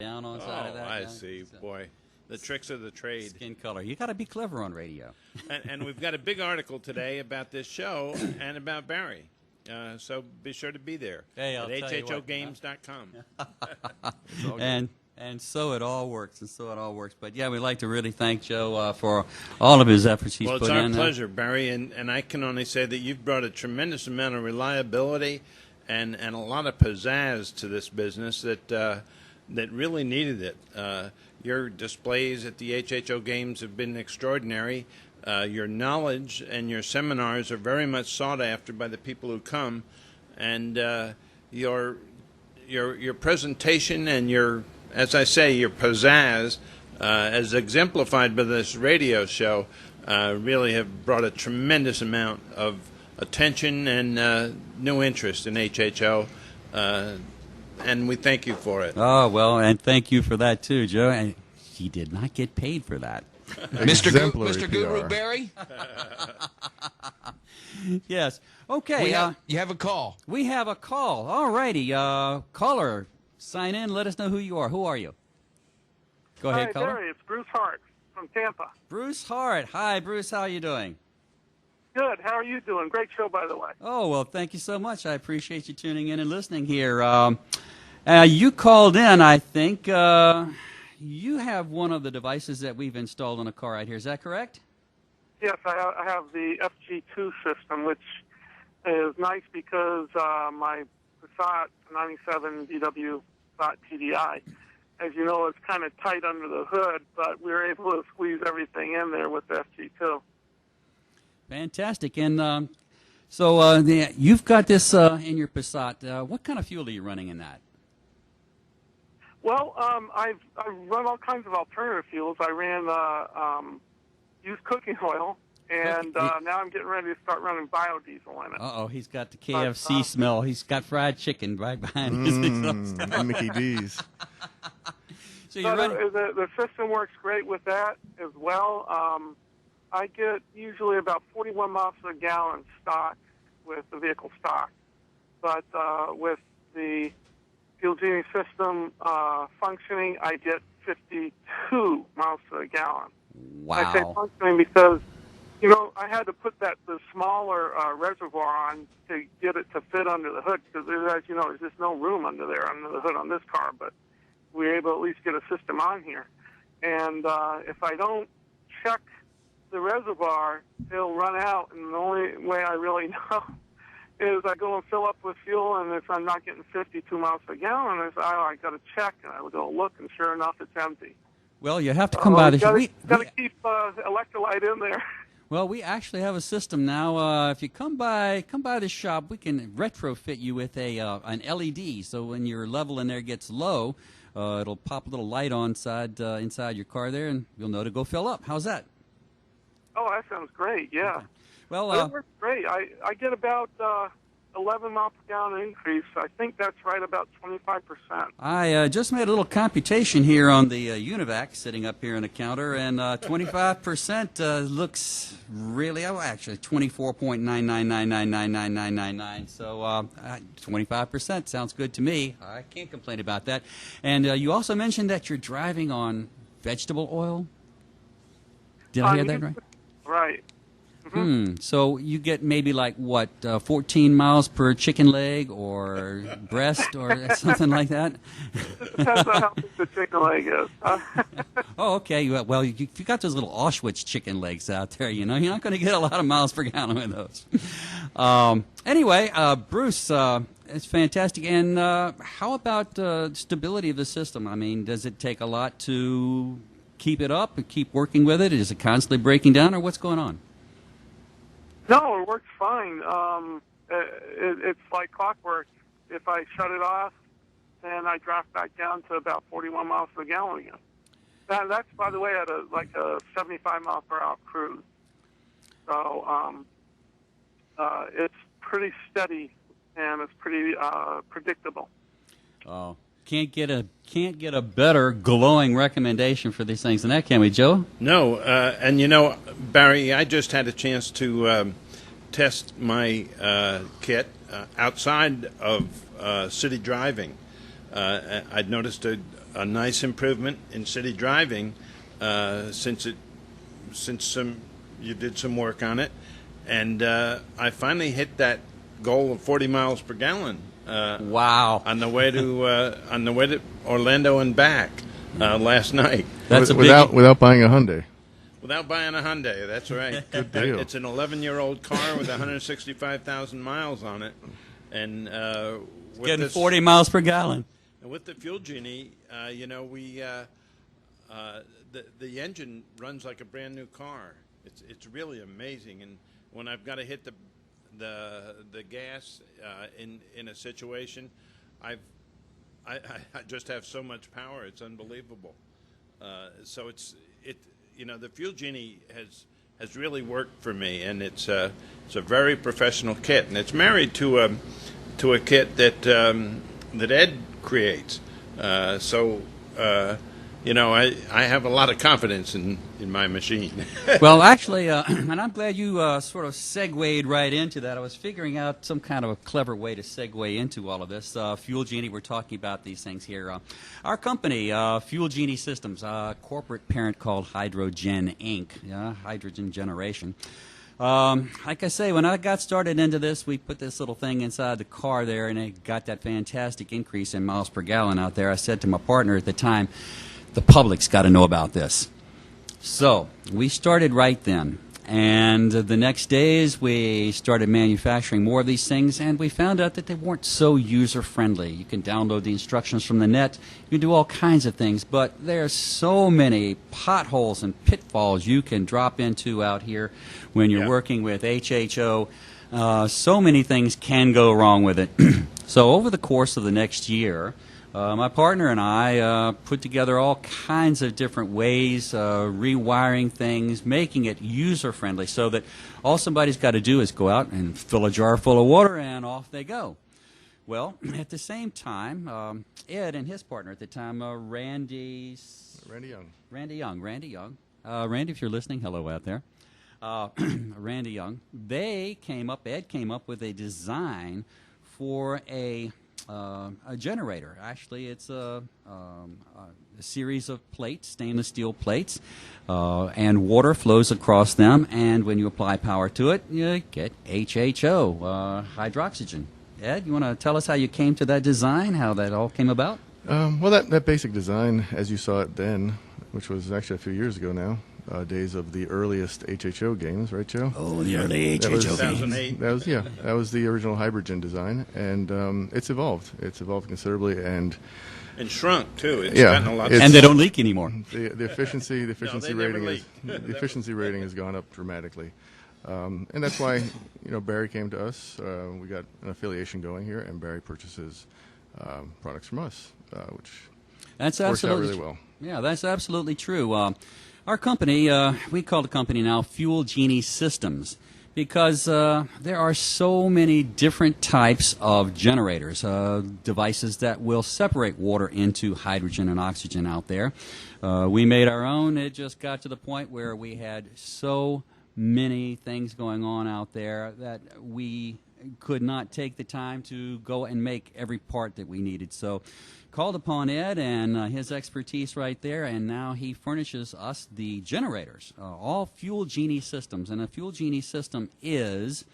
down on side of that. I down. see. So, Boy, the tricks of the trade. skin color. You got to be clever on radio. And we've got a big article today about this show and about Barry. So be sure to be there Hey, I'll at tell you what, hhogames.com. And so it all works, But yeah, we'd like to really thank Joe for all of his efforts he's Well, put it's our in. pleasure, Barry, and I can only say that you've brought a tremendous amount of reliability and a lot of pizzazz to this business that really needed it. Your displays at the HHO Games have been extraordinary. Your knowledge and your seminars are very much sought after by the people who come, and your presentation and your, as I say, your pizzazz, as exemplified by this radio show, really have brought a tremendous amount of attention and new interest in HHO, and we thank you for it. Oh, well, and thank you for that, too, Joe. And he did not get paid for that. Mr. Guru Barry? Yes. Okay. You have a call. We have a call. All righty. Caller, sign in. Let us know who you are. Who are you? Go ahead, Hi, caller. Barry. It's Bruce Hart from Tampa. Bruce Hart. Hi, Bruce. How are you doing? Good. How are you doing? Great show, by the way. Oh, well, thank you so much. I appreciate you tuning in and listening here. You called in, I think. You have one of the devices that we've installed on a car right here. Is that correct? Yes, I have the FG2 system, which is nice because my Passat 97 VW TDI, as you know, is kind of tight under the hood, but we were able to squeeze everything in there with the FG2. Fantastic. And so you've got this in your Passat. What kind of fuel are you running in that? Well, I've run all kinds of alternative fuels. I ran used cooking oil, and now I'm getting ready to start running biodiesel in it. Uh-oh, he's got the KFC smell. He's got fried chicken right behind his and Mickey D's. So you're running... the system works great with that as well. I get usually about 41 miles per gallon stock with the vehicle stock, but with the fuel genie system functioning, I get 52 miles per gallon. Wow. I say functioning because, you know, I had to put the smaller reservoir on to get it to fit under the hood because, as you know, there's just no room under the hood on this car, but we were able to at least get a system on here. And if I don't check the reservoir, it'll run out, and the only way I really know is I go and fill up with fuel, and if I'm not getting 52 miles per gallon, I got to check, and I would go look, and sure enough, it's empty. Well, you have to come by the shop. Got to keep electrolyte in there. Well, we actually have a system now. If you come by the shop, we can retrofit you with an LED. So when your level in there gets low, it'll pop a little light on inside your car there, and you'll know to go fill up. How's that? Oh, that sounds great. Yeah. Okay. Well, it works great. I get about 11 miles per gallon increase. I think that's right about 25%. I just made a little computation here on the UNIVAC sitting up here on the counter, and 25% looks really, actually 24.999999999. So 25% sounds good to me. I can't complain about that. And you also mentioned that you're driving on vegetable oil. Did I hear that right? Right. So you get maybe like, 14 miles per chicken leg or breast or something like that? Depends on how big the chicken leg is. Oh, okay. Well, you got those little Auschwitz chicken legs out there, you know, you're not going to get a lot of miles per gallon with those. Anyway, Bruce, it's fantastic. And how about stability of the system? I mean, does it take a lot to keep it up and keep working with it? Is it constantly breaking down, or what's going on? No, it works fine. It's like clockwork. If I shut it off, then I drop back down to about 41 miles per gallon again. That's, by the way, at a 75 mile per hour cruise. So it's pretty steady and it's pretty predictable. Oh, can't get a better glowing recommendation for these things than that, can we, Joe? No, and you know, Barry, I just had a chance to test my kit outside of city driving. I'd noticed a a nice improvement in city driving since you did some work on it, and I finally hit that goal of 40 miles per gallon. Wow! On the way to Orlando and back last night. That's without buying a Hyundai. Without buying a Hyundai, that's right. Good deal. It's an 11-year-old car with 165,000 miles on it, and with getting this, 40 miles per gallon. And with the Fuel Genie, the engine runs like a brand new car. It's really amazing. And when I've got to hit the gas in a situation, I just have so much power. It's unbelievable. So the Fuel Genie has really worked for me, and it's a very professional kit, and it's married to a kit that Ed creates. I have a lot of confidence in my machine. Well, actually, and I'm glad you sort of segued right into that. I was figuring out some kind of a clever way to segue into all of this. Fuel Genie, we're talking about these things here. Our company, Fuel Genie Systems, corporate parent called Hydrogen Inc., hydrogen generation. Like I say, when I got started into this, we put this little thing inside the car there, and it got that fantastic increase in miles per gallon out there. I said to my partner at the time, the public's got to know about this. So we started right then, and the next days we started manufacturing more of these things, and we found out that they weren't so user-friendly. You can download the instructions from the net, you can do all kinds of things, but there's so many potholes and pitfalls you can drop into out here when you're working with HHO. So many things can go wrong with it. So over the course of the next year, my partner and I put together all kinds of different ways, rewiring things, making it user-friendly so that all somebody's got to do is go out and fill a jar full of water and off they go. Well, at the same time, Ed and his partner at the time, Randy Young. Randy, if you're listening, hello out there. Randy Young. Ed came up with a design for a generator. Actually, it's a series of plates, stainless steel plates, and water flows across them, and when you apply power to it, you get HHO, hydroxygen. Ed, you want to tell us how you came to that design, how that all came about? Well, that basic design, as you saw it then, which was actually a few years ago now, days of the earliest HHO games, right, Joe? Oh, the early HHO games. 2008. That was the original hydrogen design, and it's evolved. It's evolved considerably, and shrunk too. It's gotten a lot. And they don't leak anymore. The efficiency rating has gone up dramatically, and that's why Barry came to us. We got an affiliation going here, and Barry purchases products from us, which works out really well. Yeah, that's absolutely true. Our company, we call the company now Fuel Genie Systems, because there are so many different types of generators, devices that will separate water into hydrogen and oxygen out there. We made our own. It just got to the point where we had so many things going on out there that we could not take the time to go and make every part that we needed. So called upon Ed and his expertise right there, and now he furnishes us the generators, all Fuel Genie systems. And a Fuel Genie system is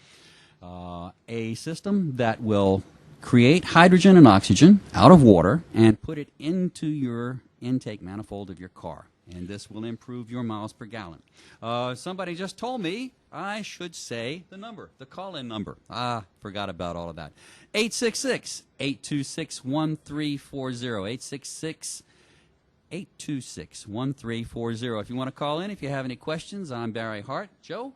a system that will create hydrogen and oxygen out of water and put it into your intake manifold of your car. And this will improve your miles per gallon. Somebody just told me I should say the number, the call-in number. Forgot about all of that. 866-826-1340. 866-826-1340. If you want to call in, if you have any questions, I'm Barry Hart. Joe?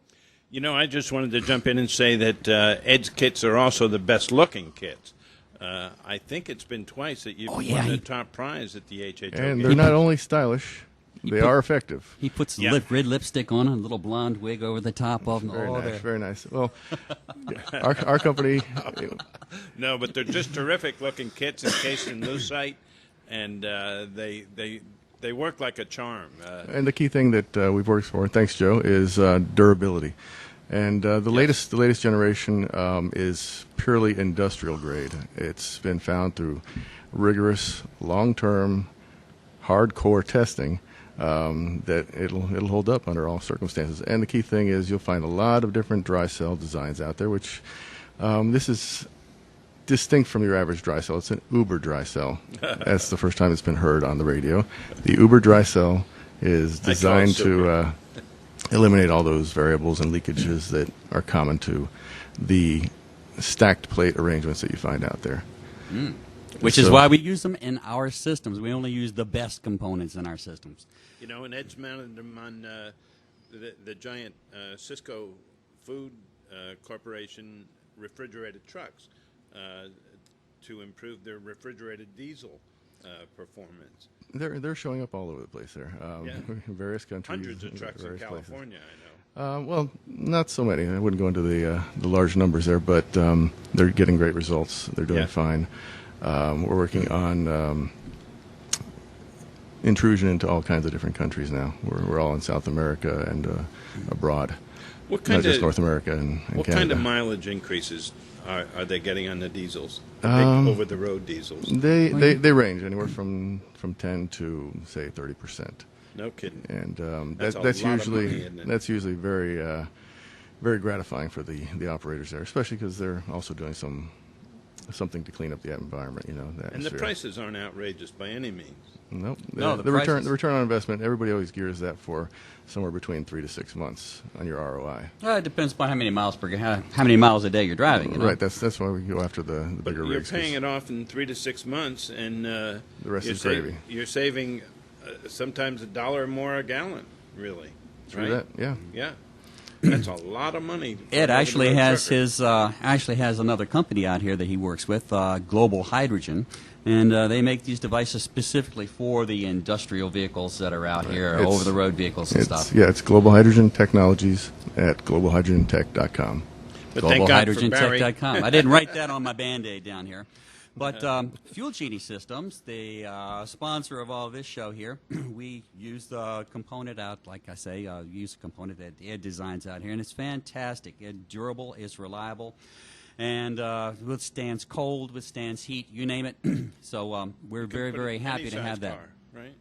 I just wanted to jump in and say that Ed's kits are also the best-looking kits. I think it's been twice that you've won the top prize at the HHO. And they're not only stylish, they are effective. He puts red lipstick on, a little blonde wig over the top of them. Very nice. Well, our company... No, but they're just terrific-looking kits encased in lucite, and they work like a charm. And the key thing that we've worked for, thanks, Joe, is durability. And the latest generation is purely industrial grade. It's been found through rigorous, long-term hardcore testing, that it'll hold up under all circumstances. And the key thing is you'll find a lot of different dry cell designs out there, which this is distinct from your average dry cell. It's an uber dry cell. That's the first time it's been heard on the radio. The uber dry cell is designed to eliminate all those variables and leakages that are common to the stacked plate arrangements that you find out there. Which is why we use them in our systems. We only use the best components in our systems. You know, and Ed's mounted them on the giant Cisco Food Corporation refrigerated trucks to improve their refrigerated diesel performance. They're showing up all over the place there. Various countries. Hundreds of trucks in California, I know. Well, not so many. I wouldn't go into the large numbers there, but they're getting great results. They're doing fine. We're working on intrusion into all kinds of different countries now. We're all in South America and abroad. What kind not just North America and what Canada. kind of mileage increases are they getting on the diesels? The big over-the-road diesels? They range anywhere from 10 to say 30%. No kidding. And That's that's a lot of usually money, isn't it? that's usually very very gratifying for the operators there, especially because they're also doing something to clean up the environment. You know, the And the atmosphere. prices aren't outrageous by any means. Nope. No, the prices- return on investment. Everybody always gears that for somewhere between 3 to 6 months on your ROI. It depends upon how many miles how many miles a day you're driving. You know? Right. That's why we go after the But bigger you're rigs. 'cause paying it off in 3 to 6 months, and the rest is gravy. You're saving sometimes $1 more a gallon, really. True right? that. Yeah. Yeah, that's a lot of money. for Ed an actually over-the-road has trucker. has another company out here that he works with, Global Hydrogen, and they make these devices specifically for the industrial vehicles that are out here, It's- over-the-road vehicles and stuff. It's Global Hydrogen Technologies at globalhydrogentech.com. But thank God for Barry. GlobalHydrogenTech.com. I didn't write that on my Band-Aid down here. But Fuel Genie Systems, the sponsor of all this show here, we use the component out, like I say, use a component that Ed designs out here, and it's fantastic. It's durable, it's reliable, and withstands cold, withstands heat, you name it. So we're very, Put it very in happy any to size have that. car, right?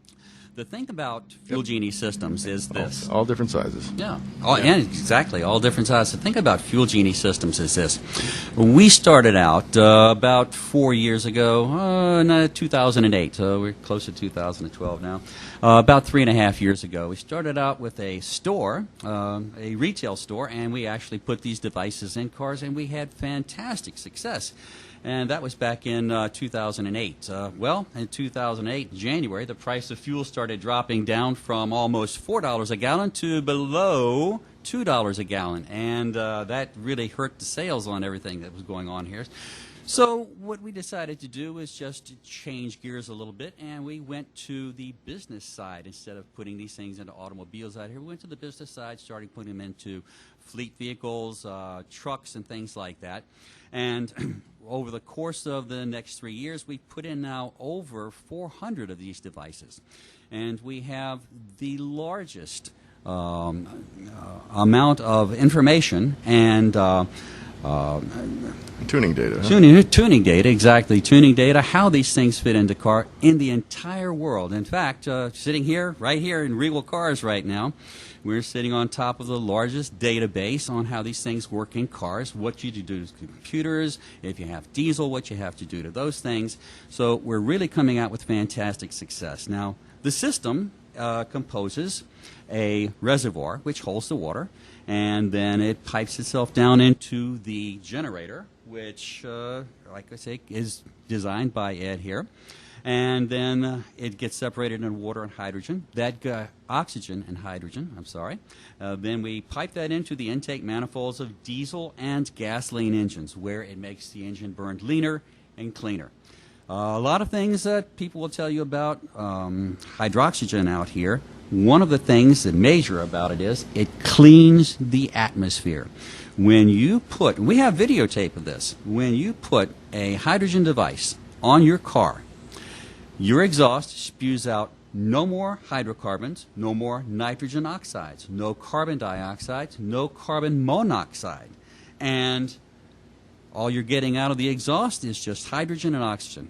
The thing about Fuel Genie Systems is this. All different sizes. Yeah, and exactly, all different sizes. The thing about Fuel Genie Systems is this. We started out about 4 years ago, 2008, so we're close to 2012 now, about 3.5 years ago. We started out with a store, a retail store, and we actually put these devices in cars, and we had fantastic success. And that was back in 2008. Well, in 2008, January, the price of fuel started dropping down from almost $4 a gallon to below $2 a gallon. And that really hurt the sales on everything that was going on here. So what we decided to do was just to change gears a little bit, and we went to the business side. Instead of putting these things into automobiles out here, we went to the business side, started putting them into fleet vehicles, trucks, and things like that. And over the course of the next 3 years, we put in now over 400 of these devices. And we have the largest amount of information and Tuning data. Huh? Tuning data, exactly. Tuning data, how these things fit into car in the entire world. In fact, sitting here, right here in Regal Cars right now, we're sitting on top of the largest database on how these things work in cars, what you do to computers, if you have diesel, what you have to do to those things. So we're really coming out with fantastic success. Now, the system composes a reservoir which holds the water, and then it pipes itself down into the generator, which, like I say, is designed by Ed here. And then it gets separated in water and hydrogen. That oxygen and hydrogen, I'm sorry. Then we pipe that into the intake manifolds of diesel and gasoline engines, where it makes the engine burn leaner and cleaner. A lot of things that people will tell you about hydroxygen out here. One of the things that major about it is it cleans the atmosphere. When you put, we have videotape of this, when you put a hydrogen device on your car, your exhaust spews out no more hydrocarbons, no more nitrogen oxides, no carbon dioxide, no carbon monoxide. And all you're getting out of the exhaust is just hydrogen and oxygen.